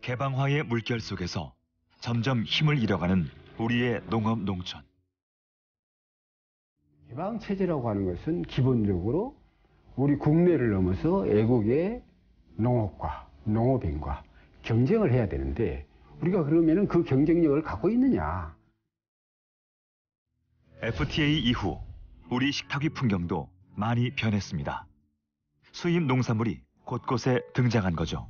개방화의 물결 속에서 점점 힘을 잃어가는 우리의 농업 농촌. 개방 체제라고 하는 것은 기본적으로 우리 국내를 넘어서 애국의 농업과 농업인과 경쟁을 해야 되는데 우리가 그러면은 그 경쟁력을 갖고 있느냐? FTA 이후 우리 식탁위 풍경도 많이 변했습니다. 수입 농산물이 곳곳에 등장한 거죠.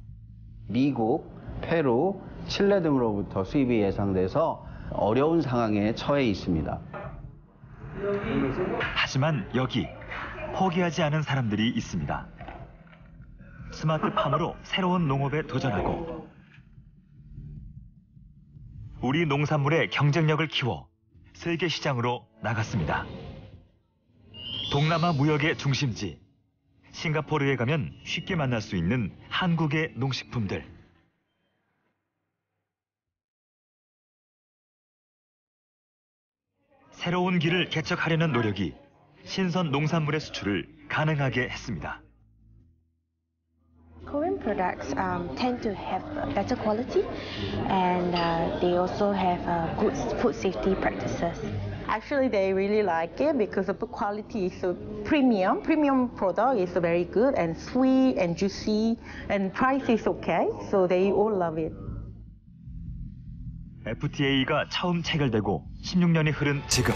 미국, 페루, 칠레 등으로부터 수입이 예상돼서 어려운 상황에 처해 있습니다. 하지만 여기 포기하지 않은 사람들이 있습니다. 스마트팜으로 새로운 농업에 도전하고 우리 농산물의 경쟁력을 키워 세계 시장으로 나갔습니다. 동남아 무역의 중심지 싱가포르에 가면 쉽게 만날 수 있는 한국의 농식품들. 새로운 길을 개척하려는 노력이 신선 농산물의 수출을 가능하게 했습니다. Korean products tend to have better quality and they also have good food safety practices. Actually, they really like it because the quality is so premium. Premium product is very good and sweet and juicy and price is okay, so they all love it. FTA가 처음 체결되고 16년이 흐른 지금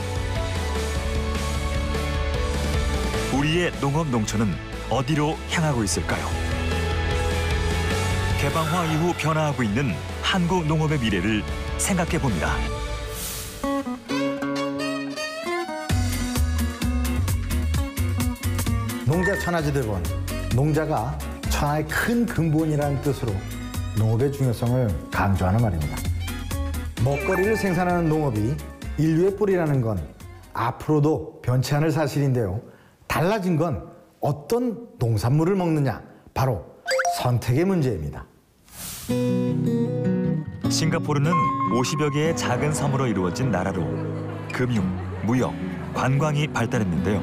우리의 농업 농촌은 어디로 향하고 있을까요? 개방화 이후 변화하고 있는 한국 농업의 미래를 생각해 봅니다. 농자 천하지대본, 농자가 천하의 큰 근본이라는 뜻으로 농업의 중요성을 강조하는 말입니다. 먹거리를 생산하는 농업이 인류의 뿌리라는 건 앞으로도 변치 않을 사실인데요. 달라진 건 어떤 농산물을 먹느냐, 바로 선택의 문제입니다. 싱가포르는 50여 개의 작은 섬으로 이루어진 나라로 금융, 무역, 관광이 발달했는데요.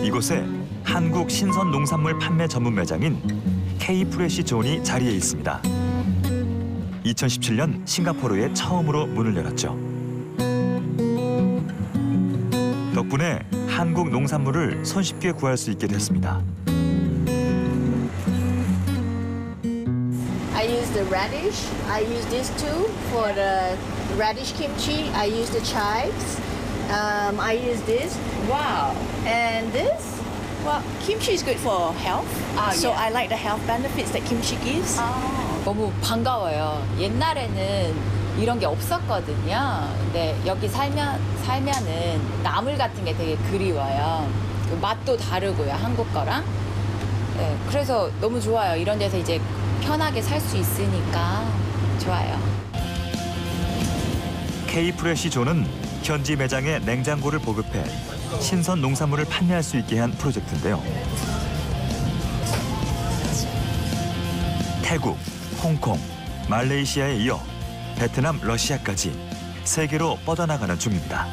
이곳에 한국 신선 농산물 판매 전문 매장인 K-프레시 존이 자리해 있습니다. 2017년 싱가포르에 처음으로 문을 열었죠. 덕분에 한국 농산물을 손쉽게 구할 수 있게 됐습니다. I use the radish. I use this too for the radish kimchi. I use the chives. I use this. Wow. And this? Well, kimchi is good for health. So I like the health benefits that kimchi gives. 너무 반가워요. 옛날에는 이런 게 없었거든요. 근데 여기 살면은 나물 같은 게 되게 그리워요. 맛도 다르고요, 한국 거랑. 네, 그래서 너무 좋아요. 이런 데서 이제 편하게 살 수 있으니까 좋아요. K-프레시 존은 현지 매장에 냉장고를 보급해 신선 농산물을 판매할 수 있게 한 프로젝트인데요. 태국, 홍콩, 말레이시아에 이어 베트남, 러시아까지 세계로 뻗어나가는 중입니다.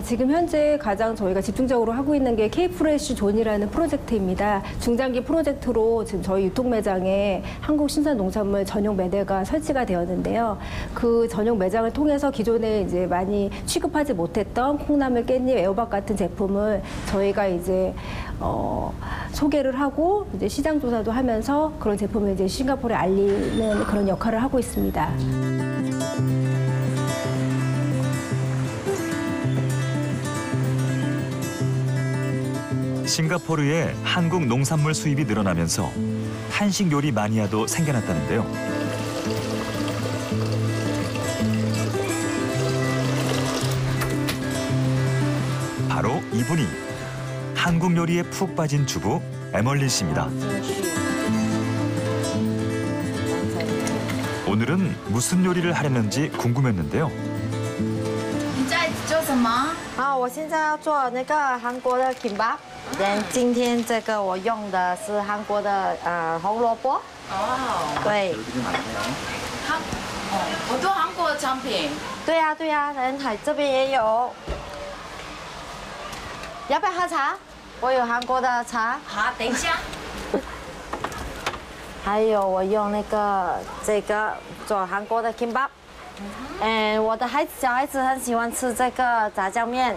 지금 현재 가장 저희가 집중적으로 하고 있는 게 K-프레시 존이라는 프로젝트입니다. 중장기 프로젝트로 지금 저희 유통 매장에 한국 신선 농산물 전용 매대가 설치가 되었는데요. 그 전용 매장을 통해서 기존에 이제 많이 취급하지 못했던 콩나물, 깻잎, 애호박 같은 제품을 저희가 이제 소개를 하고 이제 시장 조사도 하면서 그런 제품을 이제 싱가포르에 알리는 그런 역할을 하고 있습니다. 싱가포르에 한국 농산물 수입이 늘어나면서 한식 요리 마니아도 생겨났다는데요. 바로 이분이 한국 요리에 푹 빠진 주부 에멀린 씨입니다. 오늘은 무슨 요리를 하려는지 궁금했는데요. 我现在要做那个韩国的 kimbap。今天这个我用的是韩国的红萝卜。对。好多韩国的产品。对呀对呀，人海这边也有。要不要喝茶？我有韩国的茶。好，等一下。还有我用这个做韩国的 kimbap。我的小孩子很喜欢吃这个炸酱面。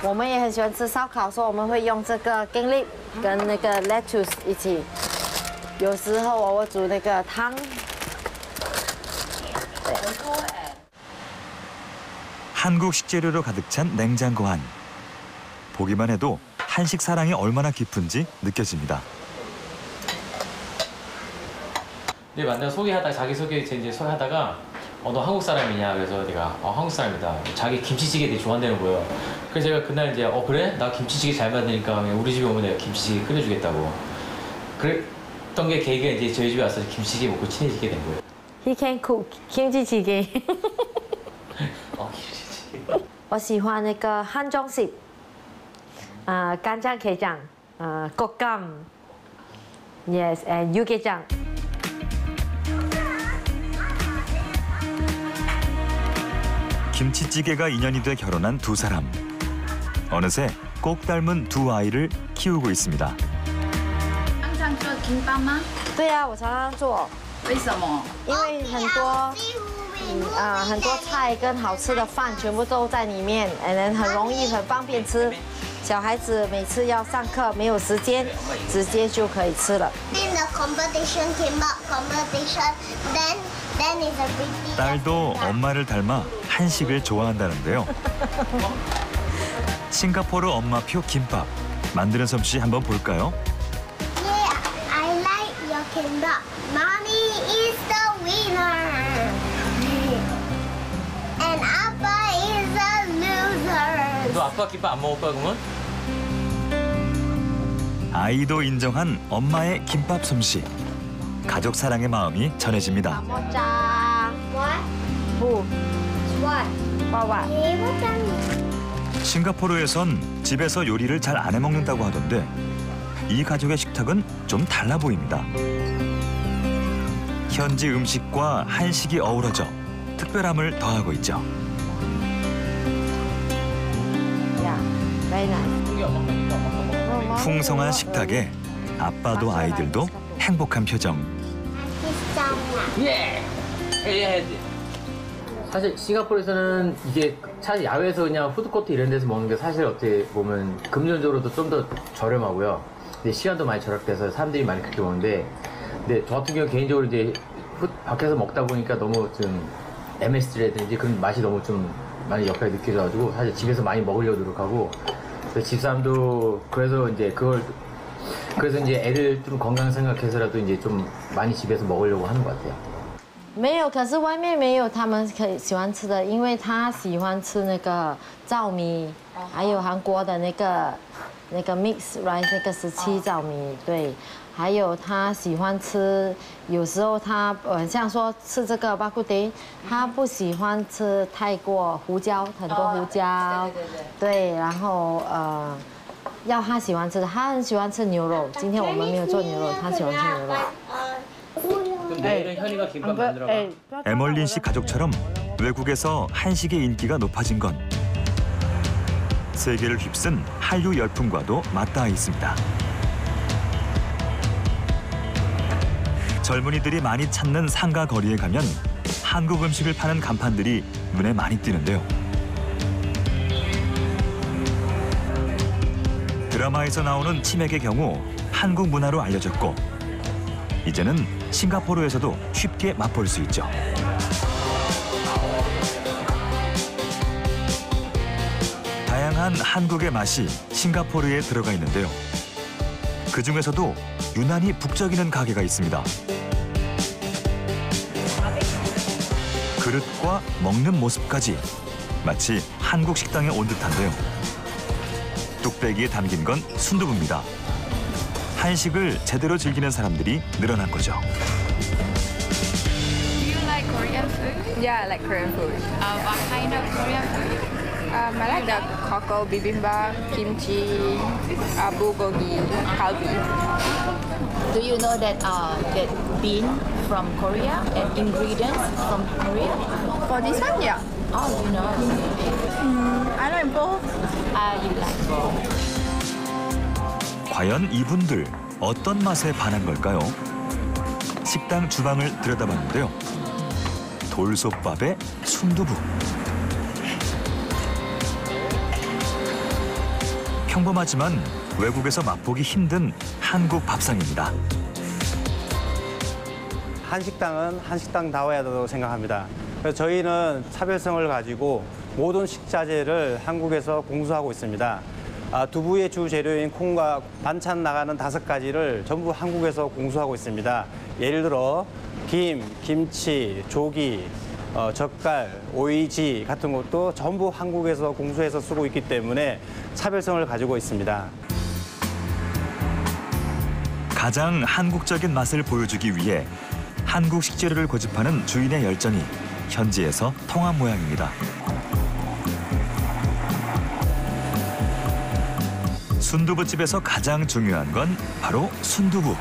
我们也很喜欢吃烧烤，所以我们会用这个 garlic 跟那个 lettuce 一起。有时候我煮那个汤。 한국 식재료로 가득 찬 냉장고 안. 보기만 해도 한식 사랑이 얼마나 깊은지 느껴집니다. 네, 만나서 소개하다가 자기소개 이제 소개하다가 너 한국 사람이냐? 그래서 내가 한국 사람이다. 자기 김치찌개 되게 좋아한다는 거예요. 그래서 제가 그날 이제 그래? 나 김치찌개 잘 만드니까 우리 집에 오면 내가 김치찌개 끓여주겠다고. 그랬던 게 계기가 이제 저희 집에 와서 김치찌개 먹고 친해지게 된 거예요. He can cook 김치찌개. 我喜欢那个汉中式，干酱게장，곶감，yes and 육개장。 김치찌개가 인연이 돼 결혼한 두 사람. 어느새 꼭 닮은 두 아이를 키우고 있습니다. 항상做김밥吗？对啊，我常常做。为什么？因为很多菜跟好吃的饭全部都在里面，很容易很方便吃。小孩子每次要上课没有时间，直接就可以吃了。 In the competition, kimbap competition, then is a big. 딸도 엄마를 닮아 한식을 좋아한다는데요. 싱가포르 엄마표 김밥 만드는 솜씨 한번 볼까요? Yeah, I like your kimbap. Mommy is the winner. And Appa is a loser. 너 아빠 김밥 안 먹을 거야 그러면? 아이도 인정한 엄마의 김밥 솜씨. 가족 사랑의 마음이 전해집니다. 먹자. What? What? 싱가포르에선 집에서 요리를 잘 안 해먹는다고 하던데 이 가족의 식탁은 좀 달라 보입니다. 현지 음식과 한식이 어우러져 특별함을 더하고 있죠. 풍성한 식탁에 아빠도 아이들도 행복한 표정. 예! 해야지. 사실 싱가포르에서는 이게 사실 야외에서 그냥 푸드코트 이런 데서 먹는 게 사실 어떻게 보면 금전적으로도 좀 더 저렴하고요. 근데 시간도 많이 절약돼서 사람들이 많이 그렇게 먹는데, 근데 저 같은 경우 개인적으로 이제 밖에서 먹다 보니까 너무 좀 MSG라든지 그런 맛이 너무 좀 많이 역하게 느껴져가지고 사실 집에서 많이 먹으려고 노력하고, 집사람도 그래서 이제 그래서 이제 애들 좀 건강 생각해서라도 이제 좀 많이 집에서 먹으려고 하는 것 같아요. 没有，可是外面没有他们喜欢吃的，因为他喜欢吃那个糙米，还有韩国的那个 mix rice 那个17糙米，对，还有他喜欢吃，有时候他像说吃这个巴库迪，他不喜欢吃太过胡椒，很多胡椒，对，然后要他喜欢吃的，他很喜欢吃牛肉。今天我们没有做牛肉，他喜欢吃牛肉。 내일은 현이가 김밥 만들어 봐. 에멀린 씨 가족처럼 외국에서 한식의 인기가 높아진 건 세계를 휩쓴 한류 열풍과도 맞닿아 있습니다. 젊은이들이 많이 찾는 상가 거리에 가면 한국 음식을 파는 간판들이 눈에 많이 띄는데요. 드라마에서 나오는 치맥의 경우 한국 문화로 알려졌고 이제는 싱가포르에서도 쉽게 맛볼 수 있죠. 다양한 한국의 맛이 싱가포르에 들어가 있는데요. 그중에서도 유난히 북적이는 가게가 있습니다. 그릇과 먹는 모습까지 마치 한국 식당에 온 듯한데요. 뚝배기에 담긴 건 순두부입니다. 한식을 제대로 즐기는 사람들이 늘어난 거죠. Do you like Korean food? Yeah, I like Korean food. What kind of Korean food? I like the cockle, bibimbap, kimchi, bulgogi, kalbi. Do you know that that bean from Korea and ingredients from Korea? For this one, yeah. Oh, you know. I like both. You like both. 과연 이분들 어떤 맛에 반한 걸까요? 식당 주방을 들여다봤는데요. 돌솥밥에 순두부. 평범하지만 외국에서 맛보기 힘든 한국 밥상입니다. 한식당은 한식당다워야 한다고 생각합니다. 그래서 저희는 차별성을 가지고 모든 식자재를 한국에서 공수하고 있습니다. 두부의 주 재료인 콩과 반찬 나가는 5가지를 전부 한국에서 공수하고 있습니다. 예를 들어 김, 김치, 조기, 젓갈, 오이지 같은 것도 전부 한국에서 공수해서 쓰고 있기 때문에 차별성을 가지고 있습니다. 가장 한국적인 맛을 보여주기 위해 한국 식재료를 고집하는 주인의 열정이 현지에서 통한 모양입니다. 순두부집에서 가장 중요한 건 바로 순두부.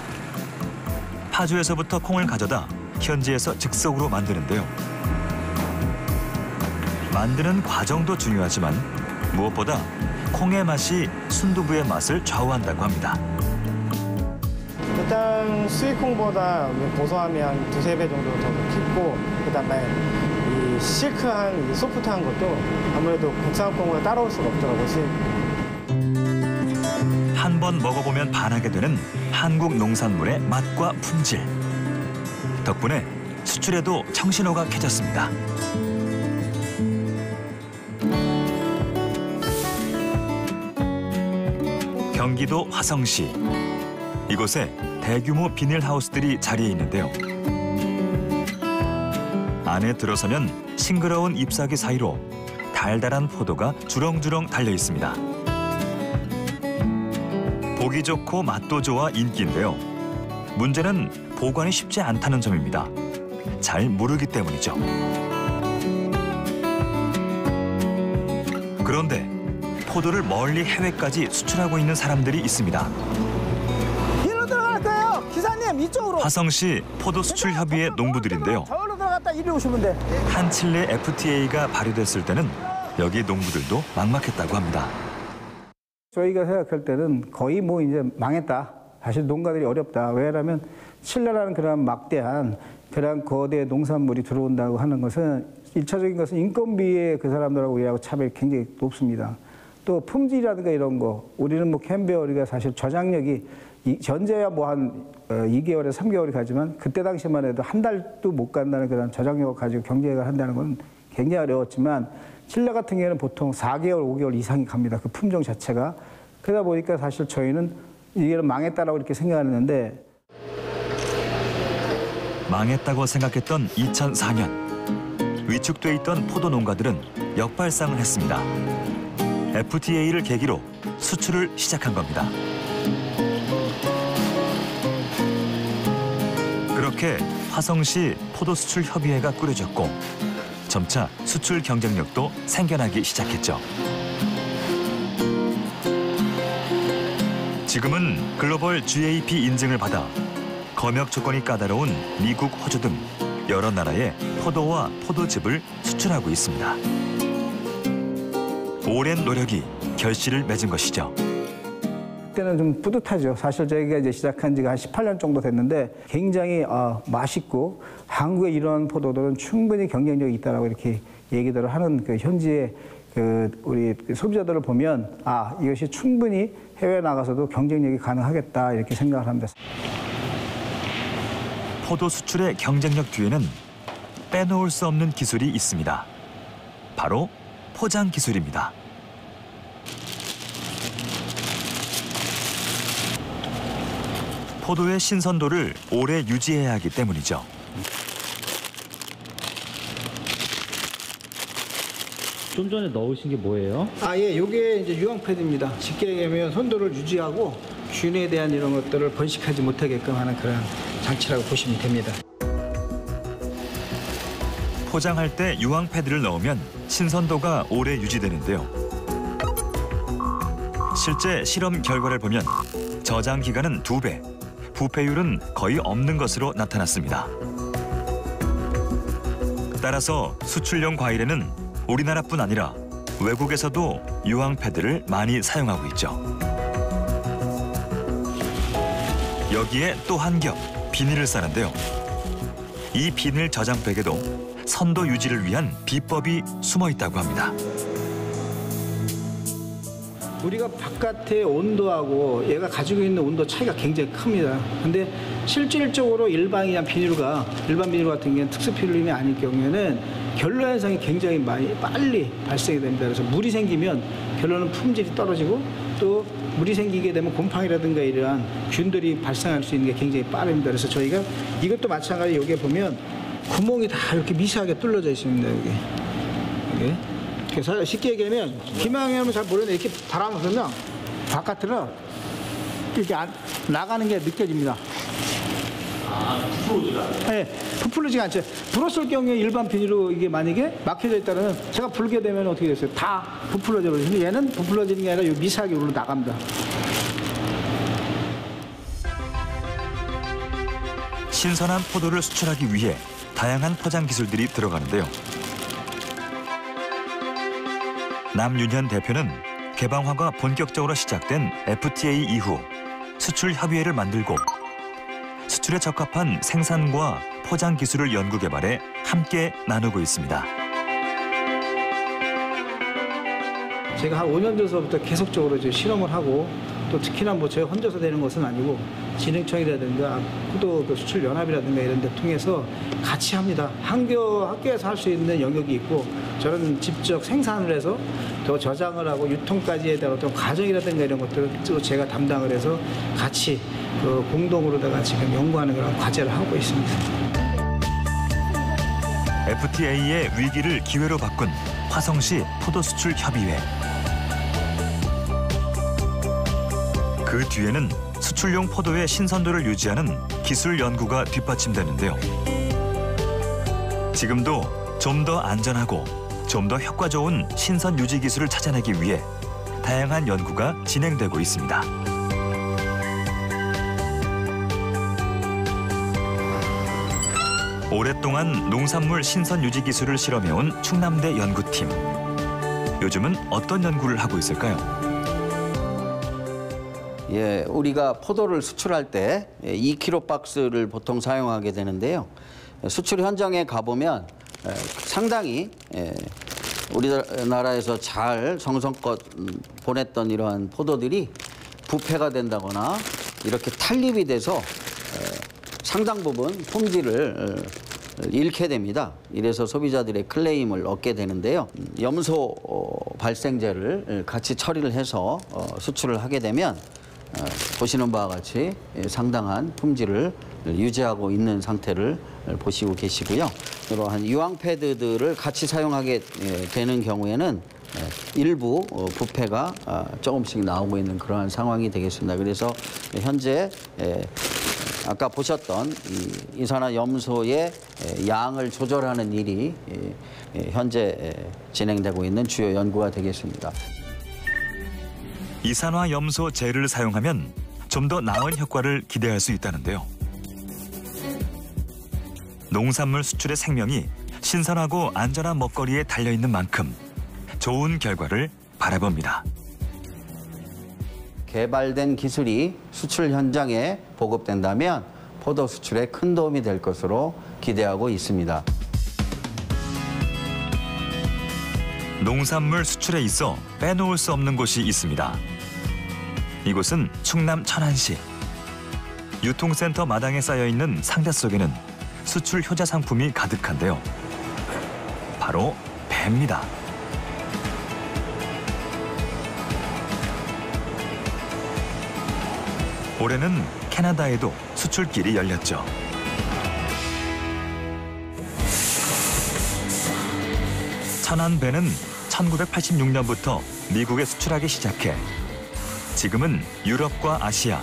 파주에서부터 콩을 가져다 현지에서 즉석으로 만드는데요. 만드는 과정도 중요하지만 무엇보다 콩의 맛이 순두부의 맛을 좌우한다고 합니다. 일단 수입콩보다 고소함이 한 2~3배 정도 더 깊고, 그다음에 이 시크한, 이 소프트한 것도 아무래도 국산 콩으로 따라올 수가 없더라고요. 한 번 먹어보면 반하게 되는 한국 농산물의 맛과 품질. 덕분에 수출에도 청신호가 켜졌습니다. 경기도 화성시. 이곳에 대규모 비닐하우스들이 자리해 있는데요. 안에 들어서면 싱그러운 잎사귀 사이로 달달한 포도가 주렁주렁 달려 있습니다. 보기 좋고 맛도 좋아 인기인데요. 문제는 보관이 쉽지 않다는 점입니다. 잘 무르기 때문이죠. 그런데 포도를 멀리 해외까지 수출하고 있는 사람들이 있습니다. 이리로 들어갈 거예요. 기사님 이쪽으로. 화성시 포도수출협의회 농부들인데요. 저기로 들어갔다 이리 오시면 돼. 한칠레 FTA가 발효됐을 때는 여기 농부들도 막막했다고 합니다. 저희가 생각할 때는 거의 뭐 이제 망했다. 사실 농가들이 어렵다. 왜냐하면 칠레라는 그런 막대한 그런 거대 농산물이 들어온다고 하는 것은 일차적인 것은 인건비에 그 사람들하고 일하고 차별이 굉장히 높습니다. 또 품질이라든가 이런 거, 우리는 뭐 캔베어리가 사실 저장력이 현재야 뭐 한 2개월에서 3개월이 가지만 그때 당시만 해도 한 달도 못 간다는 그런 저장력을 가지고 경쟁을 한다는 건 굉장히 어려웠지만 칠레 같은 경우에는 보통 4개월, 5개월 이상이 갑니다. 그 품종 자체가. 그러다 보니까 사실 저희는 이게 망했다라고 이렇게 생각하는데 망했다고 생각했던 2004년 위축돼 있던 포도 농가들은 역발상을 했습니다. FTA를 계기로 수출을 시작한 겁니다. 그렇게 화성시 포도수출협의회가 꾸려졌고 점차 수출 경쟁력도 생겨나기 시작했죠. 지금은 글로벌 GAP 인증을 받아 검역 조건이 까다로운 미국, 호주 등 여러 나라에 포도와 포도즙을 수출하고 있습니다. 오랜 노력이 결실을 맺은 것이죠. 그때는 좀 뿌듯하죠. 사실 저희가 이제 시작한 지가 한 18년 정도 됐는데 굉장히 맛있고 한국의 이런 포도들은 충분히 경쟁력이 있다라고 이렇게 얘기들을 하는 그 현지의 우리 소비자들을 보면 이것이 충분히 해외에 나가서도 경쟁력이 가능하겠다 이렇게 생각을 합니다. 포도 수출의 경쟁력 뒤에는 빼놓을 수 없는 기술이 있습니다. 바로 포장 기술입니다. 포도의 신선도를 오래 유지해야 하기 때문이죠. 좀 전에 넣으신 게 뭐예요? 예, 요게 이제 유황 패드입니다. 쉽게 얘기하면 선도를 유지하고 균에 대한 이런 것들을 번식하지 못하게끔 하는 그런 장치라고 보시면 됩니다. 포장할 때 유황 패드를 넣으면 신선도가 오래 유지되는데요. 실제 실험 결과를 보면 저장 기간은 2배, 부패율은 거의 없는 것으로 나타났습니다. 따라서 수출용 과일에는 우리나라뿐 아니라 외국에서도 유황 패드를 많이 사용하고 있죠. 여기에 또 한 겹 비닐을 싸는데요. 이 비닐 저장백에도 선도 유지를 위한 비법이 숨어 있다고 합니다. 우리가 바깥의 온도하고 얘가 가지고 있는 온도 차이가 굉장히 큽니다. 근데 실질적으로 일반 비닐 같은 경우는 특수 필름이 아닐 경우에는 결로 현상이 굉장히 빨리 발생이 됩니다. 그래서 물이 생기면 결로는 품질이 떨어지고 또 물이 생기게 되면 곰팡이라든가 이러한 균들이 발생할 수 있는 게 굉장히 빠릅니다. 그래서 저희가 이것도 마찬가지 여기에 보면 구멍이 다 이렇게 미세하게 뚫려져 있습니다. 여기. 그래서 쉽게 얘기하면 기망하면 잘 모르는데 이렇게 바람을 바깥으로 이렇게 나가는 게 느껴집니다. 부풀어지나? 네, 부풀어지가 않죠. 불었을 경우에 일반 비닐로 이게 만약에 막혀져 있다면 제가 불게 되면 어떻게 됐어요? 다 부풀어져 버려요. 근데 얘는 부풀어지는 게 아니라 미세하게 우르르 나갑니다. 신선한 포도를 수출하기 위해 다양한 포장 기술들이 들어가는데요. 남윤현 대표는 개방화가 본격적으로 시작된 FTA 이후 수출 협의회를 만들고 수출에 적합한 생산과 포장 기술을 연구 개발해 함께 나누고 있습니다. 제가 한 5년 전서부터 계속적으로 이제 실험을 하고 또 특히나 제가 혼자서 되는 것은 아니고 진흥청이라든가 포도 수출 연합이라든가 이런 데 통해서 같이 합니다. 학교에서 할 수 있는 영역이 있고 저는 직접 생산을 해서 더 저장을 하고 유통까지에 대한 어떤 과정이라든가 이런 것들을 제가 담당을 해서 같이 공동으로다가 지금 연구하는 그런 과제를 하고 있습니다. FTA의 위기를 기회로 바꾼 화성시 포도 수출 협의회. 그 뒤에는 수출용 포도의 신선도를 유지하는 기술 연구가 뒷받침되는데요. 지금도 좀 더 안전하고 좀 더 효과 좋은 신선 유지 기술을 찾아내기 위해 다양한 연구가 진행되고 있습니다. 오랫동안 농산물 신선 유지 기술을 실험해온 충남대 연구팀. 요즘은 어떤 연구를 하고 있을까요? 예, 우리가 포도를 수출할 때 2kg 박스를 보통 사용하게 되는데요. 수출 현장에 가보면 상당히 우리나라에서 잘 정성껏 보냈던 이러한 포도들이 부패가 된다거나 이렇게 탈립이 돼서 상당 부분 품질을 잃게 됩니다. 이래서 소비자들의 클레임을 얻게 되는데요. 염소 발생제를 같이 처리를 해서 수출을 하게 되면 보시는 바와 같이 상당한 품질을 유지하고 있는 상태를 보시고 계시고요. 이러한 유황 패드들을 같이 사용하게 되는 경우에는 일부 부패가 조금씩 나오고 있는 그러한 상황이 되겠습니다. 그래서 현재 아까 보셨던 이산화 염소의 양을 조절하는 일이 현재 진행되고 있는 주요 연구가 되겠습니다. 이산화 염소 젤을 사용하면 좀 더 나은 효과를 기대할 수 있다는데요. 농산물 수출의 생명이 신선하고 안전한 먹거리에 달려있는 만큼 좋은 결과를 바라봅니다. 개발된 기술이 수출 현장에 보급된다면 포도 수출에 큰 도움이 될 것으로 기대하고 있습니다. 농산물 수출에 있어 빼놓을 수 없는 곳이 있습니다. 이곳은 충남 천안시. 유통센터 마당에 쌓여있는 상자 속에는 수출 효자 상품이 가득한데요. 바로 배입니다. 올해는 캐나다에도 수출길이 열렸죠. 천안배는 1986년부터 미국에 수출하기 시작해 지금은 유럽과 아시아,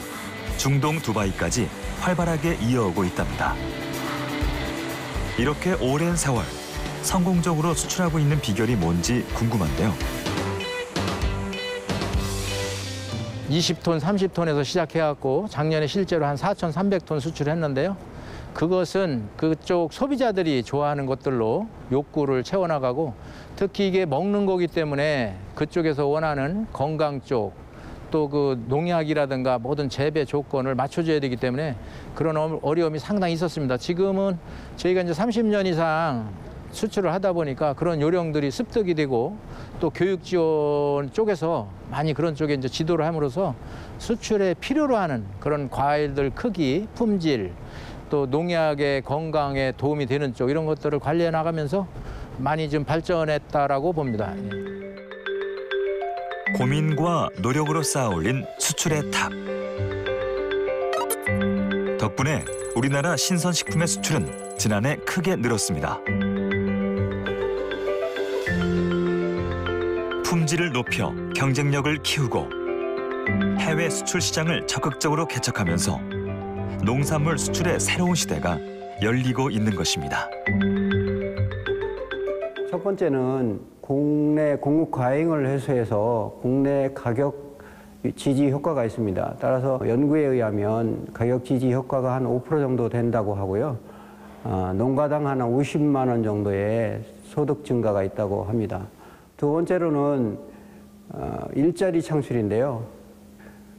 중동 두바이까지 활발하게 이어오고 있답니다. 이렇게 오랜 세월 성공적으로 수출하고 있는 비결이 뭔지 궁금한데요. 20톤, 30톤에서 시작해갖고 작년에 실제로 한 4,300톤 수출했는데요. 그것은 그쪽 소비자들이 좋아하는 것들로 욕구를 채워나가고 특히 이게 먹는 거기 때문에 그쪽에서 원하는 건강 쪽 또 그 농약이라든가 모든 재배 조건을 맞춰줘야 되기 때문에 그런 어려움이 상당히 있었습니다. 지금은 저희가 이제 30년 이상 수출을 하다 보니까 그런 요령들이 습득이 되고 또 교육 지원 쪽에서 많이 그런 쪽에 이제 지도를 함으로써 수출에 필요로 하는 그런 과일들 크기, 품질, 또 농약의 건강에 도움이 되는 쪽 이런 것들을 관리해 나가면서 많이 좀 발전했다라고 봅니다. 고민과 노력으로 쌓아올린 수출의 탑. 덕분에 우리나라 신선식품의 수출은 지난해 크게 늘었습니다. 품질을 높여 경쟁력을 키우고 해외 수출 시장을 적극적으로 개척하면서 농산물 수출의 새로운 시대가 열리고 있는 것입니다. 첫 번째는 국내 공급 과잉을 해소해서 국내 가격 지지 효과가 있습니다. 따라서 연구에 의하면 가격 지지 효과가 한 5% 정도 된다고 하고요. 농가당 한 50만 원 정도의 소득 증가가 있다고 합니다. 두 번째로는 일자리 창출인데요.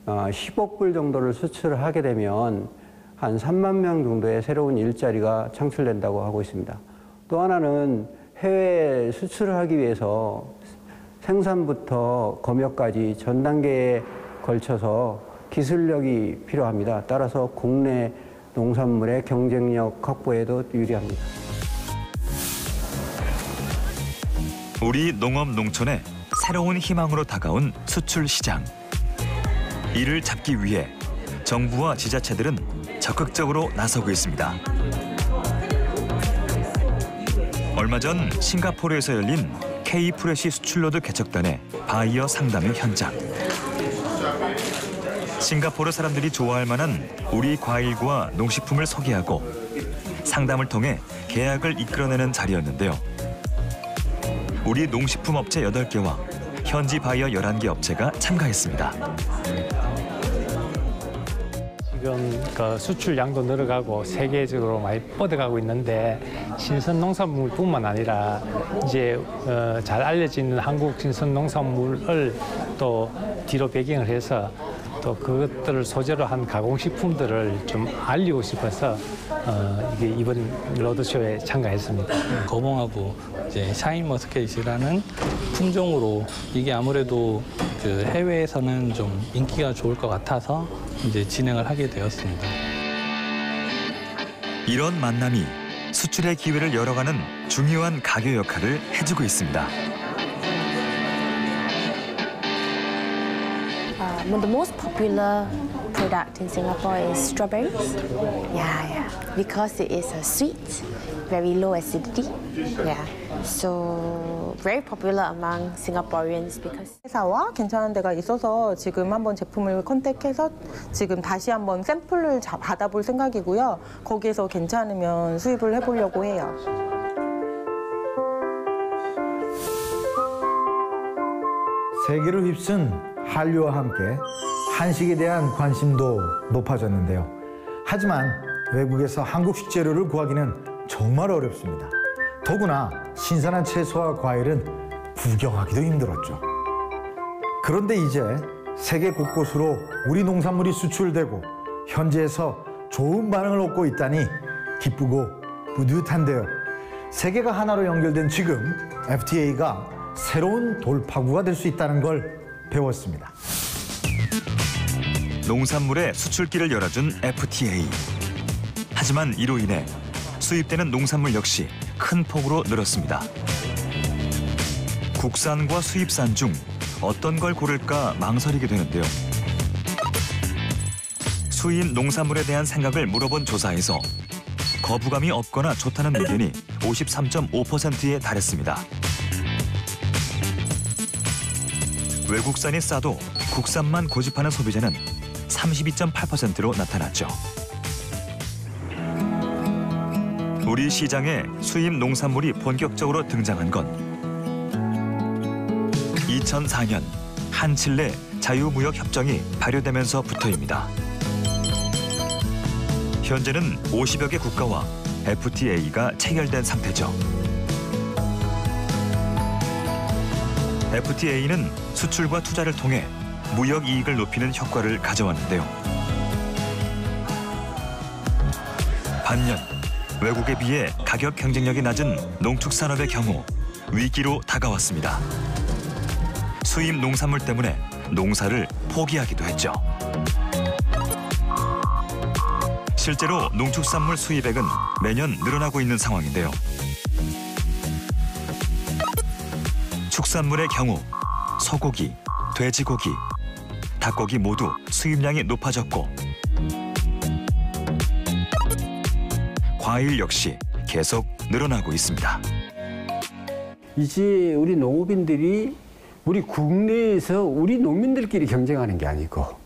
10억 불 정도를 수출을 하게 되면 한 3만 명 정도의 새로운 일자리가 창출된다고 하고 있습니다. 또 하나는 해외 수출을 하기 위해서 생산부터 검역까지 전 단계에 걸쳐서 기술력이 필요합니다. 따라서 국내 농산물의 경쟁력 확보에도 유리합니다. 우리 농업 농촌의 새로운 희망으로 다가온 수출 시장. 이를 잡기 위해 정부와 지자체들은 적극적으로 나서고 있습니다. 얼마 전 싱가포르에서 열린 K-프레시 수출로드 개척단의 바이어 상담회 현장. 싱가포르 사람들이 좋아할 만한 우리 과일과 농식품을 소개하고 상담을 통해 계약을 이끌어내는 자리였는데요. 우리 농식품 업체 8개와 현지 바이어 11개 업체가 참가했습니다. 지금 그 수출량도 늘어가고 세계적으로 많이 뻗어가고 있는데 신선 농산물뿐만 아니라 이제 잘 알려져 있는 한국 신선 농산물을 또 뒤로 배경을 해서 또 그것들을 소재로 한 가공식품들을 좀 알리고 싶어서 이게 이번 로드쇼에 참가했습니다. 거봉하고 이제 샤인머스켓이라는 품종으로 이게 아무래도 그 해외에서는 좀 인기가 좋을 것 같아서 이제 진행을 하게 되었습니다. 이런 만남이 수출의 기회를 열어가는 중요한 가교 역할을 해주고 있습니다. The most popular product in Singapore is strawberries. Yeah. Because it is a sweet, very low acidity. Yeah. So very popular among Singaporeans because 회사와 괜찮은 데가 있어서 지금 한번 제품을 컨택해서 지금 다시 한번 샘플을 받아볼 생각이고요. 거기에서 괜찮으면 수입을 해보려고 해요. 세계를 휩쓴 한류와 함께 한식에 대한 관심도 높아졌는데요. 하지만 외국에서 한국 식재료를 구하기는 정말 어렵습니다. 더구나 신선한 채소와 과일은 구경하기도 힘들었죠. 그런데 이제 세계 곳곳으로 우리 농산물이 수출되고 현지에서 좋은 반응을 얻고 있다니 기쁘고 뿌듯한데요. 세계가 하나로 연결된 지금 FTA가 새로운 돌파구가 될 수 있다는 걸 배웠습니다. 농산물의 수출길을 열어준 FTA. 하지만 이로 인해 수입되는 농산물 역시 큰 폭으로 늘었습니다. 국산과 수입산 중 어떤 걸 고를까 망설이게 되는데요. 수입 농산물에 대한 생각을 물어본 조사에서 거부감이 없거나 좋다는 의견이 53.5%에 달했습니다. 외국산이 싸도 국산만 고집하는 소비자는 32.8%로 나타났죠. 우리 시장에 수입 농산물이 본격적으로 등장한 건 2004년 한칠레 자유무역협정이 발효되면서부터입니다. 현재는 50여 개 국가와 FTA가 체결된 상태죠. FTA는 수출과 투자를 통해 무역 이익을 높이는 효과를 가져왔는데요. 반면 외국에 비해 가격 경쟁력이 낮은 농축산업의 경우 위기로 다가왔습니다. 수입 농산물 때문에 농사를 포기하기도 했죠. 실제로 농축산물 수입액은 매년 늘어나고 있는 상황인데요. 축산물의 경우 소고기, 돼지고기, 닭고기 모두 수입량이 높아졌고 과일 역시 계속 늘어나고 있습니다. 이제 우리 농업인들이 우리 국내에서 우리 농민들끼리 경쟁하는 게 아니고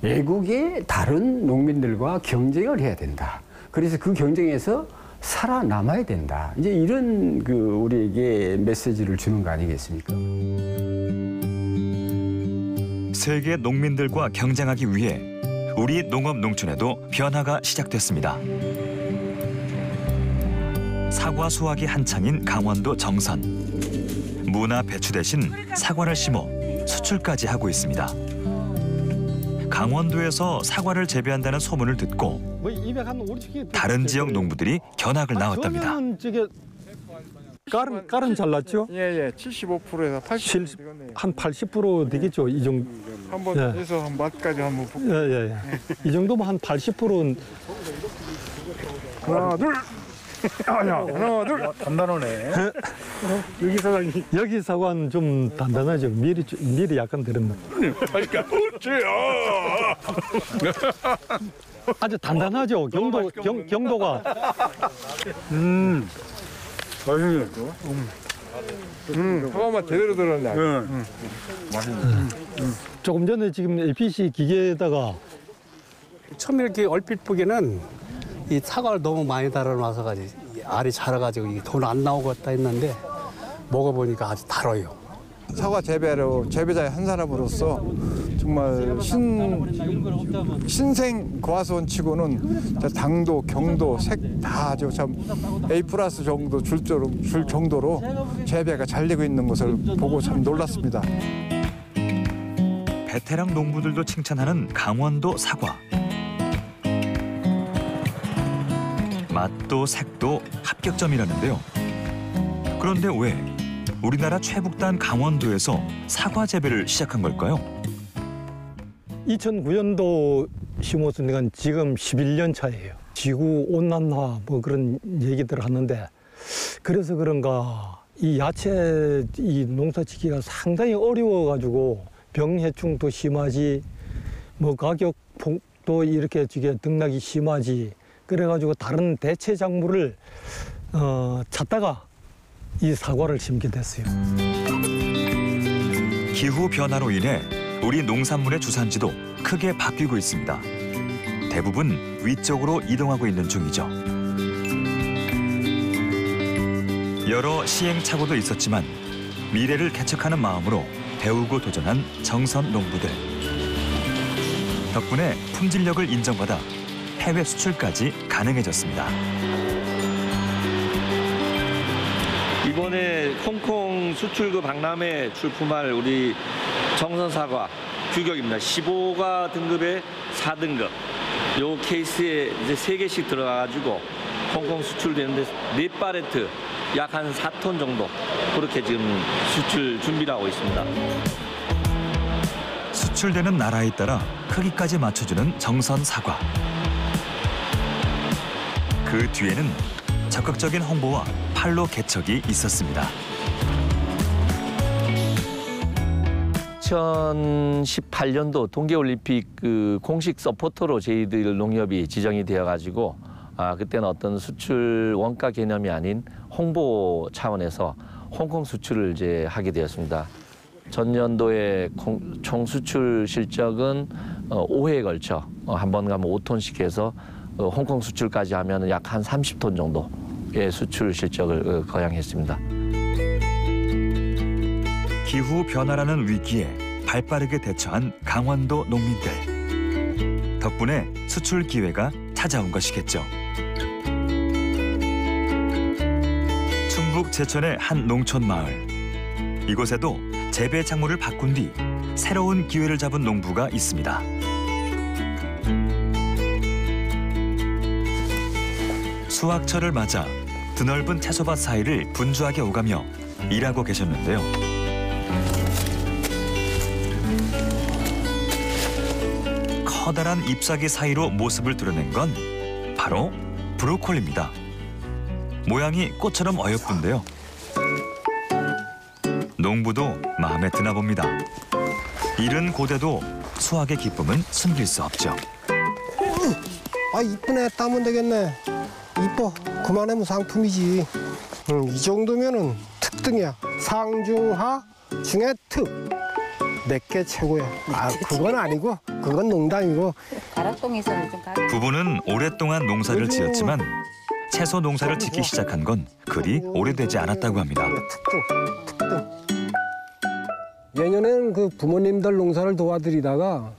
외국의 다른 농민들과 경쟁을 해야 된다. 그래서 그 경쟁에서 살아남아야 된다. 이제 이런 우리에게 메시지를 주는 거 아니겠습니까? 세계 농민들과 경쟁하기 위해 우리 농업 농촌에도 변화가 시작됐습니다. 사과 수확이 한창인 강원도 정선. 무나 배추 대신 사과를 심어 수출까지 하고 있습니다. 강원도에서 사과를 재배한다는 소문을 듣고 다른 지역 농부들이 견학을 나왔답니다. 깔은 잘났죠? 예, 75%에서 80%. 한 80% 되겠죠, 이 정도. 한번 해서 한 맛까지 한번 볼게요. 예. 이 정도면 한 80%는. 하나, 둘. 하나, 둘. 단단하네. 여기 사장님. 여기 사과는 좀 단단하죠. 밀이 약간 들었나. 그러니까 어째요? 아주 단단하죠. 경도가. 맛있네. 사과맛 제대로 들었네. 맛있네. 조금 전에 지금 APC 기계에다가 처음에 이렇게 얼핏 보기에는 이 사과를 너무 많이 달아놔서 가지고 알이 자라가지고 이게 돈 안 나오고 있다 했는데 먹어보니까 아주 달아요. 사과 재배자의 한 사람으로서 정말 신생 과수원 치고는 당도, 경도, 색 다 아주 참 A+ 정도 줄 정도로 재배가 잘 되고 있는 것을 보고 참 놀랐습니다. 베테랑 농부들도 칭찬하는 강원도 사과. 맛도 색도 합격점이라는데요. 그런데 왜 우리나라 최북단 강원도에서 사과 재배를 시작한 걸까요? 2009년도 심었으니까 지금 11년 차예요. 지구 온난화 뭐 그런 얘기들 하는데 그래서 그런가 이 야채 이 농사 짓기가 상당히 어려워가지고 병해충도 심하지 뭐 가격도 이렇게 등락이 심하지 그래가지고 다른 대체 작물을 찾다가 이 사과를 심게 됐어요. 기후 변화로 인해 우리 농산물의 주산지도 크게 바뀌고 있습니다. 대부분 위쪽으로 이동하고 있는 중이죠. 여러 시행착오도 있었지만 미래를 개척하는 마음으로 배우고 도전한 정선 농부들. 덕분에 품질력을 인정받아 해외 수출까지 가능해졌습니다. 이번에 홍콩 수출구 박람회 출품할 우리 정선 사과 규격입니다. 15가 등급에 4등급. 요 케이스에 이제 3개씩 들어가가지고 홍콩 수출되는데 4팔레트 약 한 4톤 정도 그렇게 지금 수출 준비를 하고 있습니다. 수출되는 나라에 따라 크기까지 맞춰주는 정선 사과. 그 뒤에는 적극적인 홍보와 판로 개척이 있었습니다. 2018년도 동계올림픽 그 공식 서포터로 저희들 농협이 지정이 되어가지고 그때는 어떤 수출 원가 개념이 아닌 홍보 차원에서 홍콩 수출을 이제 하게 되었습니다. 전년도에 총 수출 실적은 5회에 걸쳐 한 번 가면 5톤씩 해서 홍콩 수출까지 하면 약 한 30톤 정도의 수출 실적을 거양했습니다. 기후 변화라는 위기에 발빠르게 대처한 강원도 농민들. 덕분에 수출 기회가 찾아온 것이겠죠. 충북 제천의 한 농촌 마을. 이곳에도 재배 작물을 바꾼 뒤 새로운 기회를 잡은 농부가 있습니다. 수확철을 맞아 드넓은 채소밭 사이를 분주하게 오가며 일하고 계셨는데요. 커다란 잎사귀 사이로 모습을 드러낸 건 바로 브로콜리입니다. 모양이 꽃처럼 어여쁜데요. 농부도 마음에 드나 봅니다. 이른 고대도 수확의 기쁨은 숨길 수 없죠. 아 이쁘네. 따면 되겠네. 이뻐. 그만하면 상품이지. 이 정도면은 특등이야. 상중하 중에 특. 내게 최고야. 아 그건 아니고 그건 농담이고. 가락동에서는 좀 가격. 부부는 오랫동안 농사를 지었지만 채소 농사를 짓기 시작한 건 그리 오래되지 않았다고 합니다. 특등. 예년에는 그 부모님들 농사를 도와드리다가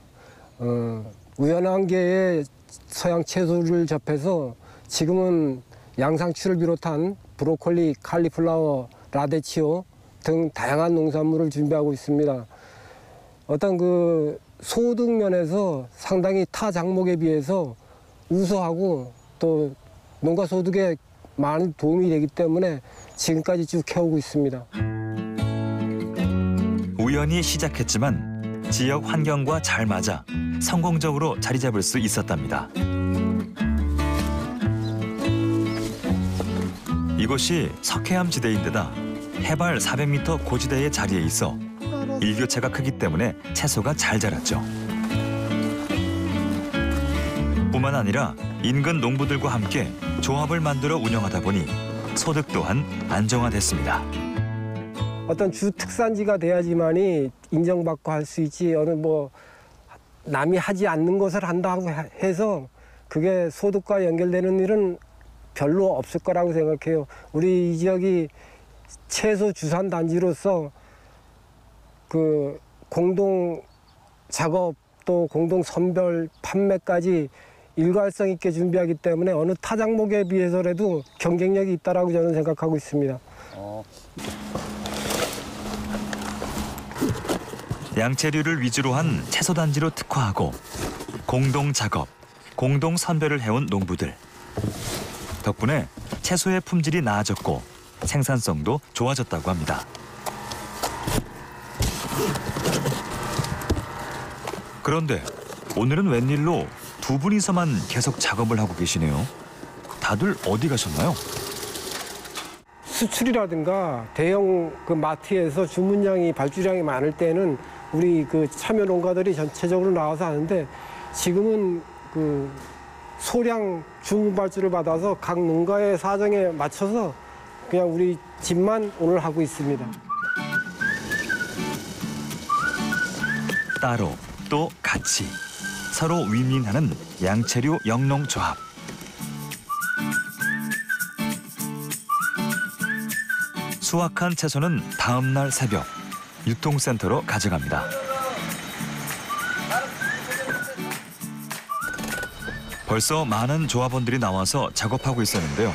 우연한 기회에 서양 채소를 접해서 지금은 양상추를 비롯한 브로콜리, 칼리플라워, 라데치오 등 다양한 농산물을 준비하고 있습니다. 어떤 그 소득 면에서 상당히 타 작목에 비해서 우수하고 또 농가 소득에 많은 도움이 되기 때문에 지금까지 쭉 해오고 있습니다. 우연히 시작했지만 지역 환경과 잘 맞아 성공적으로 자리 잡을 수 있었답니다. 이곳이 석회암 지대인데다 해발 400m 고지대의 자리에 있어 일교차가 크기 때문에 채소가 잘 자랐죠. 뿐만 아니라 인근 농부들과 함께 조합을 만들어 운영하다 보니 소득 또한 안정화됐습니다. 어떤 주 특산지가 돼야지만이 인정받고 할 수 있지 어느 뭐 남이 하지 않는 것을 한다고 해서 그게 소득과 연결되는 일은 별로 없을 거라고 생각해요. 우리 이 지역이 채소 주산 단지로서 그 공동 작업 또 공동 선별 판매까지 일괄성 있게 준비하기 때문에 어느 타 작목에 비해서라도 경쟁력이 있다라고 저는 생각하고 있습니다. 양채류를 위주로 한 채소 단지로 특화하고 공동 작업, 공동 선별을 해온 농부들. 덕분에 채소의 품질이 나아졌고 생산성도 좋아졌다고 합니다. 그런데 오늘은 웬일로 두 분이서만 계속 작업을 하고 계시네요. 다들 어디 가셨나요? 수출이라든가 대형 그 마트에서 주문량이 발주량이 많을 때는 우리 그 참여 농가들이 전체적으로 나와서 하는데 지금은 그 소량 주문 발주를 받아서 각 농가의 사정에 맞춰서 그냥 우리 집만 오늘 하고 있습니다. 따로 또 같이 서로 윈윈하는 양채류 영농조합. 수확한 채소는 다음 날 새벽 유통센터로 가져갑니다. 벌써 많은 조합원들이 나와서 작업하고 있었는데요.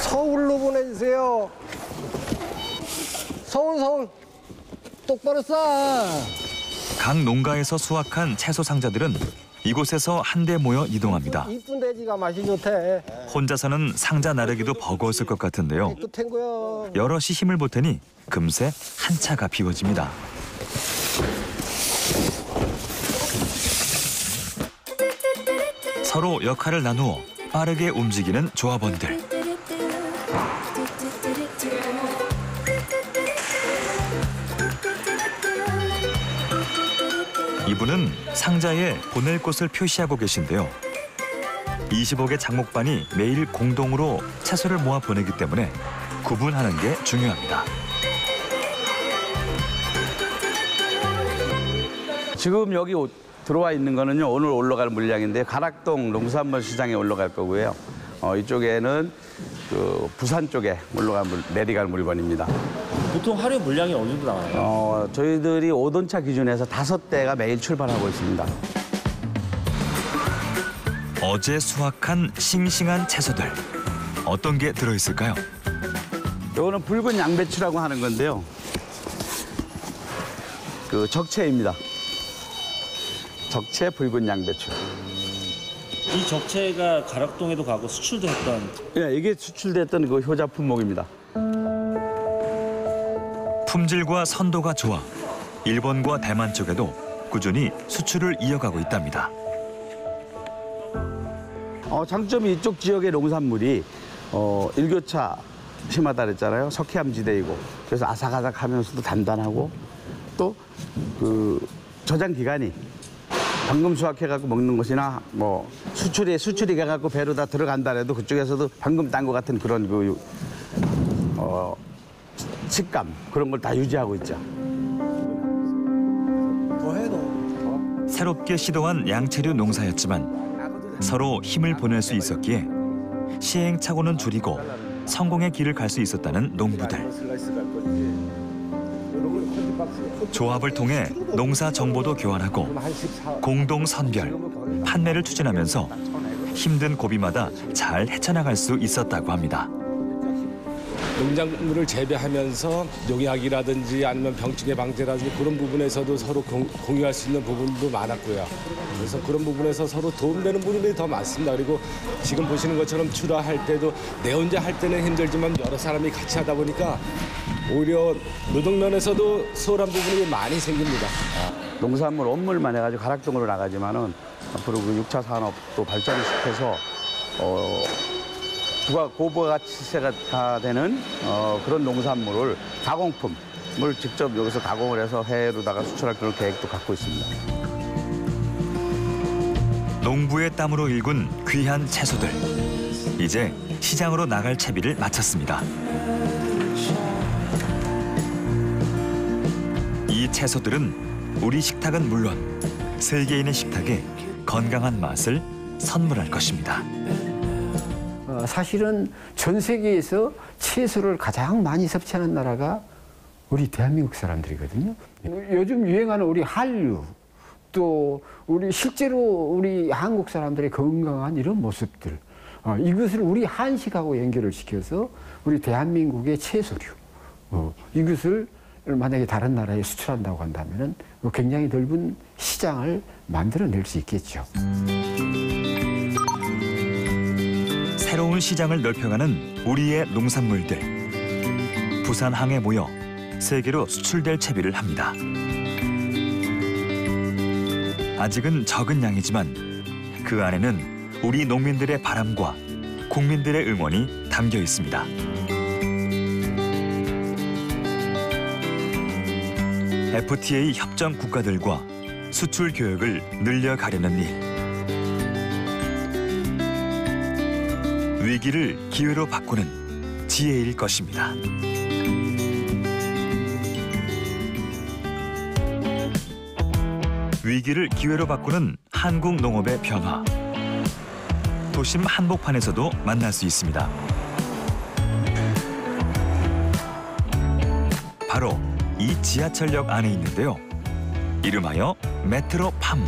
서울로 보내주세요. 서울 똑바로 싸. 각 농가에서 수확한 채소 상자들은 이곳에서 한데 모여 이동합니다. 이쁜 돼지가 맛이 좋대. 혼자서는 상자 나르기도 버거웠을 것 같은데요. 깨끗한 거야. 여럿이 힘을 보태니 금세 한 차가 비워집니다. 서로 역할을 나누어 빠르게 움직이는 조합원들. 이분은 상자에 보낼 곳을 표시하고 계신데요. 25개 작목반이 매일 공동으로 채소를 모아 보내기 때문에 구분하는 게 중요합니다. 지금 여기 들어와 있는 거는요, 오늘 올라갈 물량인데 가락동 농산물 시장에 올라갈 거고요. 이쪽에는 그 부산 쪽에 내려갈 물건입니다. 보통 하루에 물량이 어느 정도 나와요? 저희들이 5톤차 기준에서 5대가 매일 출발하고 있습니다. 어제 수확한 싱싱한 채소들. 어떤 게 들어있을까요? 요거는 붉은 양배추라고 하는 건데요. 그 적채입니다. 적채 붉은 양배추. 이 적채가 가락동에도 가고 수출도 했던. 예, 이게 수출됐던 그 효자 품목입니다. 품질과 선도가 좋아 일본과 대만 쪽에도 꾸준히 수출을 이어가고 있답니다. 장점이 이쪽 지역의 농산물이 일교차 심하다 그랬잖아요. 석회암 지대이고 그래서 아삭아삭하면서도 단단하고 또 그 저장 기간이 방금 수확해갖고 먹는 것이나 뭐 수출이 가갖고 배로 다 들어간다 해도 그쪽에서도 방금 딴 것 같은 그런 그 식감 그런 걸 다 유지하고 있죠. 새롭게 시도한 양채류 농사였지만 서로 힘을 보낼 수 있었기에 시행착오는 줄이고 성공의 길을 갈 수 있었다는 농부들. 조합을 통해 농사 정보도 교환하고 공동 선별, 판매를 추진하면서 힘든 고비마다 잘 헤쳐나갈 수 있었다고 합니다. 농작물을 재배하면서 농약이라든지 아니면 병충해 방제라든지 그런 부분에서도 서로 공유할 수 있는 부분도 많았고요. 그래서 그런 부분에서 서로 도움되는 부분이 더 많습니다. 그리고 지금 보시는 것처럼 출하할 때도 내 혼자 할 때는 힘들지만 여러 사람이 같이 하다 보니까 오히려 노동면에서도 수월한 부분이 많이 생깁니다. 농산물 원물만 해가지고 가락동으로 나가지만은 앞으로 그 6차 산업도 발전을 시켜서 고부가치세가 되는 그런 농산물을 가공품을 직접 여기서 가공을 해서 해외로다가 수출할 그런 계획도 갖고 있습니다. 농부의 땀으로 일군 귀한 채소들. 이제 시장으로 나갈 채비를 마쳤습니다. 이 채소들은 우리 식탁은 물론 세계인의 식탁에 건강한 맛을 선물할 것입니다. 사실은 전 세계에서 채소를 가장 많이 섭취하는 나라가 우리 대한민국 사람들이거든요. 요즘 유행하는 우리 한류, 또 우리 실제로 우리 한국 사람들의 건강한 이런 모습들, 이것을 우리 한식하고 연결을 시켜서 우리 대한민국의 채소류, 이것을 만약에 다른 나라에 수출한다고 한다면 굉장히 넓은 시장을 만들어낼 수 있겠죠. 새로운 시장을 넓혀가는 우리의 농산물들. 부산항에 모여 세계로 수출될 채비를 합니다. 아직은 적은 양이지만 그 안에는 우리 농민들의 바람과 국민들의 응원이 담겨 있습니다. FTA 협정 국가들과 수출 교역을 늘려가려는 일. 위기를 기회로 바꾸는 지혜일 것입니다. 위기를 기회로 바꾸는 한국 농업의 변화. 도심 한복판에서도 만날 수 있습니다. 바로 이 지하철역 안에 있는데요. 이름하여 메트로팜.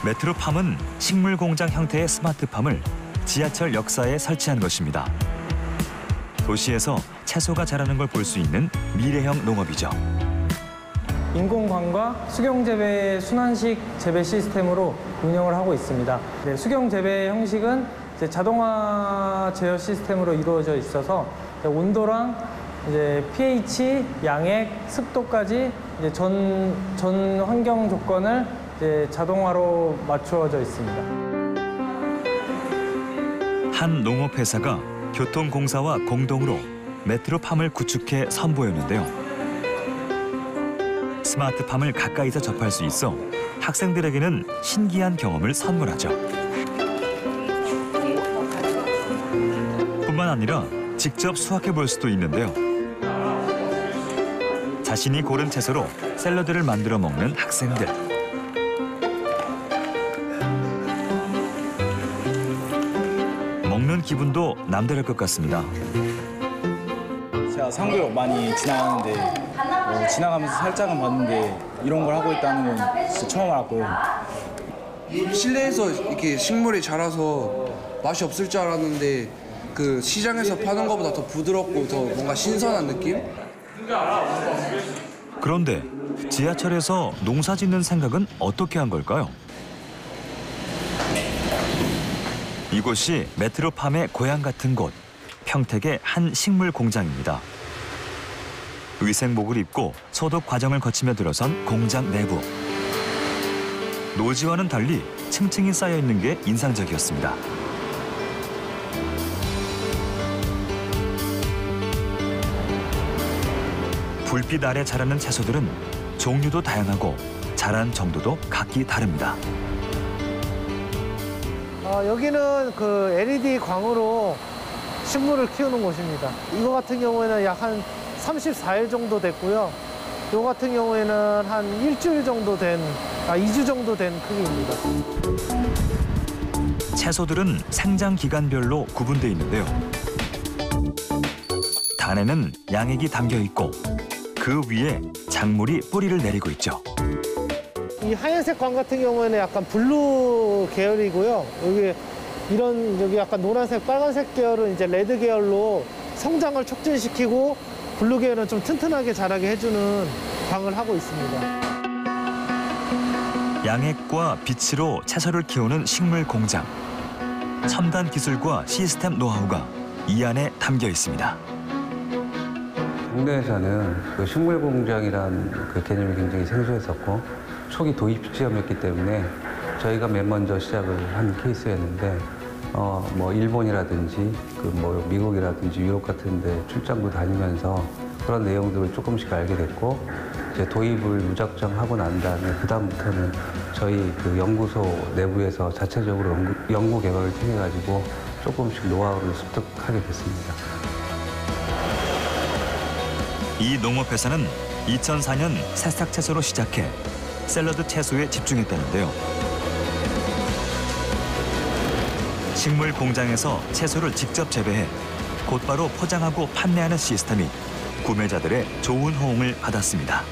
메트로팜은 식물 공장 형태의 스마트팜을 지하철 역사에 설치한 것입니다. 도시에서 채소가 자라는 걸 볼 수 있는 미래형 농업이죠. 인공광과 수경재배 순환식 재배 시스템으로 운영을 하고 있습니다. 네, 수경재배 형식은 이제 자동화 제어 시스템으로 이루어져 있어서 온도랑 이제 pH, 양액, 습도까지 이제 전 환경 조건을 이제 자동화로 맞추어져 있습니다. 한 농업회사가 교통공사와 공동으로 메트로팜을 구축해 선보였는데요. 스마트팜을 가까이서 접할 수 있어 학생들에게는 신기한 경험을 선물하죠. 뿐만 아니라 직접 수확해 볼 수도 있는데요. 자신이 고른 채소로 샐러드를 만들어 먹는 학생들. 먹는 기분도 남다를 것 같습니다. 제가 상구역 많이 지나가는데 지나가면서 살짝은 봤는데 이런 걸 하고 있다는 건 진짜 처음 알았고요. 실내에서 이렇게 식물이 자라서 맛이 없을 줄 알았는데 그 시장에서 파는 것보다 더 부드럽고 더 뭔가 신선한 느낌? 그런데 지하철에서 농사 짓는 생각은 어떻게 한 걸까요? 이곳이 메트로팜의 고향 같은 곳, 평택의 한 식물 공장입니다. 위생복을 입고 소독 과정을 거치며 들어선 공장 내부. 노지와는 달리 층층이 쌓여 있는 게 인상적이었습니다. 불빛 아래 자라는 채소들은 종류도 다양하고 자란 정도도 각기 다릅니다. 여기는 그 LED 광으로 식물을 키우는 곳입니다. 이거 같은 경우에는 약 한 34일 정도 됐고요. 이거 같은 경우에는 한 일주일 정도 2주 정도 된 크기입니다. 채소들은 생장 기간별로 구분돼 있는데요. 단에는 양액이 담겨 있고 그 위에 작물이 뿌리를 내리고 있죠. 이 하얀색 광 같은 경우에는 약간 블루 계열이고요. 여기 약간 노란색, 빨간색 계열은 이제 레드 계열로 성장을 촉진시키고 블루 계열은 좀 튼튼하게 자라게 해주는 광을 하고 있습니다. 양액과 빛으로 채소를 키우는 식물 공장. 첨단 기술과 시스템 노하우가 이 안에 담겨 있습니다. 국내에서는 그 식물 공장이란 그 개념이 굉장히 생소했었고 초기 도입 시험이었기 때문에 저희가 맨 먼저 시작을 한 케이스였는데 뭐 일본이라든지 뭐 미국이라든지 유럽 같은 데 출장도 다니면서 그런 내용들을 조금씩 알게 됐고 이제 도입을 무작정 하고 난 다음에 그다음부터는 저희 그 연구소 내부에서 자체적으로 연구 개발을 통해 가지고 조금씩 노하우를 습득하게 됐습니다. 이 농업회사는 2004년 새싹 채소로 시작해 샐러드 채소에 집중했다는데요. 식물 공장에서 채소를 직접 재배해 곧바로 포장하고 판매하는 시스템이 구매자들의 좋은 호응을 받았습니다.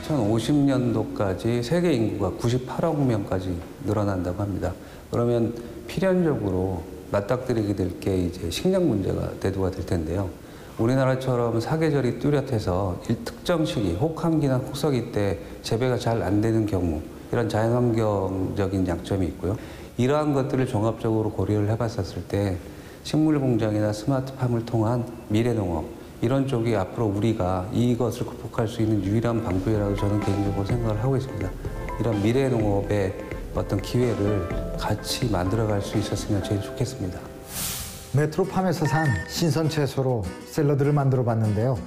2050년도까지 세계 인구가 98억 명까지 늘어난다고 합니다. 그러면 필연적으로 맞닥뜨리게 될 게 이제 식량 문제가 대두가 될 텐데요. 우리나라처럼 사계절이 뚜렷해서 특정 시기, 혹한기나 혹서기 때 재배가 잘 안 되는 경우 이런 자연환경적인 약점이 있고요. 이러한 것들을 종합적으로 고려를 해봤었을 때 식물공장이나 스마트팜을 통한 미래농업 이런 쪽이 앞으로 우리가 이것을 극복할 수 있는 유일한 방법이라고 저는 개인적으로 생각을 하고 있습니다. 이런 미래농업의 어떤 기회를 같이 만들어갈 수 있었으면 제일 좋겠습니다. 메트로팜에서 산 신선 채소로 샐러드를 만들어 봤는데요.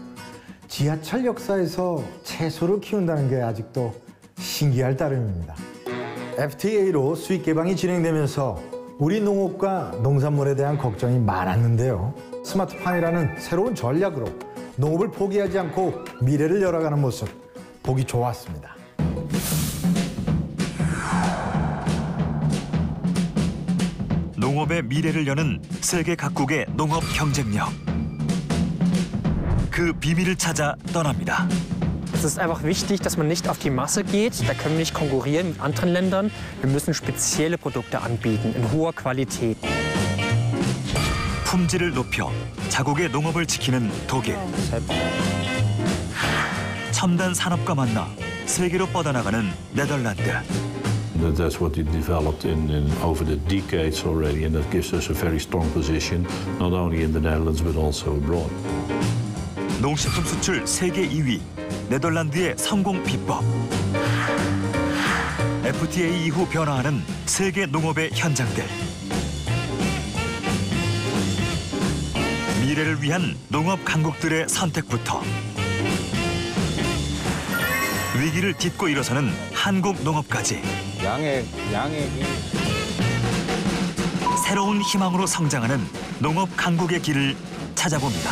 지하철 역사에서 채소를 키운다는 게 아직도 신기할 따름입니다. FTA로 수익 개방이 진행되면서 우리 농업과 농산물에 대한 걱정이 많았는데요. 스마트팜이라는 새로운 전략으로 농업을 포기하지 않고 미래를 열어가는 모습 보기 좋았습니다. 농업의 미래를 여는 세계 각국의 농업 경쟁력. 그 비밀을 찾아 떠납니다. Es ist einfach wichtig, dass man nicht auf die Masse geht. Da können wir nicht konkurrieren mit anderen Ländern. Wir müssen spezielle Produkte anbieten in hoher Qualität. 품질을 높여 자국의 농업을 지키는 독일. 첨단 산업과 만나 세계로 뻗어나가는 네덜란드. That's what we developed over the decades already, and that gives us a very strong position, not only in the Netherlands but also abroad. 농식품 수출 세계 2위, 네덜란드의 성공 비법. FTA 이후 변화하는 세계 농업의 현장들. 미래를 위한 농업 강국들의 선택부터 위기를 딛고 일어서는 한국 농업까지. 양액이 새로운 희망으로 성장하는 농업 강국의 길을 찾아봅니다.